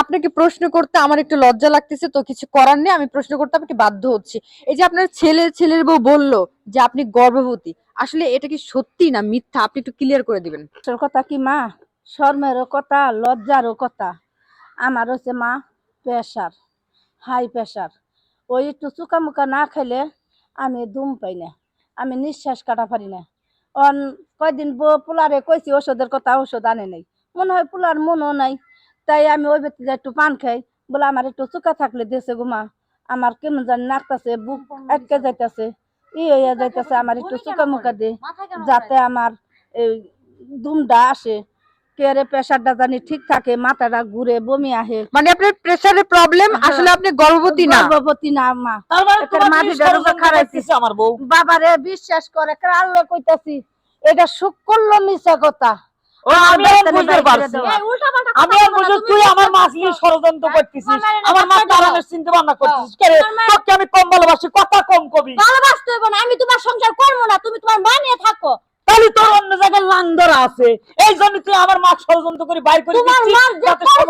আপনাকে প্রশ্ন করতে আমার একটু লজ্জা লাগতেছে, তো কিছু করার নেই, আমি প্রশ্ন করতে আপনাকে বাধ্য হচ্ছি। এই যে আপনার ছেলের বউ বললো যে আপনি গর্ভবতী, আসলে এটা কি সত্যি না মিথ্যা, আপনি একটু ক্লিয়ার করে দিবেন। তোর কথা কি মা, শর্মেরও কথা, লজ্জারও কথা। আমার হচ্ছে মা প্রেশার, হাই প্রেশার। ওই একটু চুকা মুকা না খাইলে আমি দুম পাই না, আমি নিঃশ্বাস কাটা পারি না। অন কয়দিন পোলারে কইছি ওষুধের কথা, ওষুধ আনে নাই, মনে হয় পোলার মনও নাই। তাই আমি ওই ব্যক্তি একটু পান খাই, বলে আমার একটু চুকা থাকলে দেশে গুমা, আমার কেমন জানি নাকতাছে, বুক আটকে যাইতাছে, হইয়া যাইতাছে, আমার একটু চুকা মুকা দে, যাতে আমার এই দুমটা আসে, কেরে প্রেশারটা জানি ঠিক থাকে, মাথাটা ঘুরে, বমি আহে। মানে আপনার প্রেসারের প্রবলেম, আসলে আপনি গর্ভবতী না। গর্ভবতী না মা। তার মানে একের তোমার মাঝে ষড়যন্ত্র ঢুকে খাড়াইছি। করতেছে আমার বউ। বাবারে বিশ্বাস করে, আল্লাহ কইতাছি এটা সুখ করলো মিছা কথা। ও আমি এখন বুঝতে পারছি, আমি আর বুঝি তুই আমার মাছ নিয়ে ষড়যন্ত্র করতেছিস, আমার মা কারণে চিন্তা ভাবনা করতেছিস। কে রে, তোকে আমি কম ভালোবাসি, কথা কম কবি। ভালোবাসতে হইব না, আমি তোমার সংসার করবো না, তুমি তোমার মা নিয়ে থাকো। তাহলে তোর অন্য জায়গায় লাং ধরা আছে, এই জন্য তুই আমার মা ষড়যন্ত্র করে বাইর করে তোমার দিচ্ছিস, মার যে যাতে কর্ম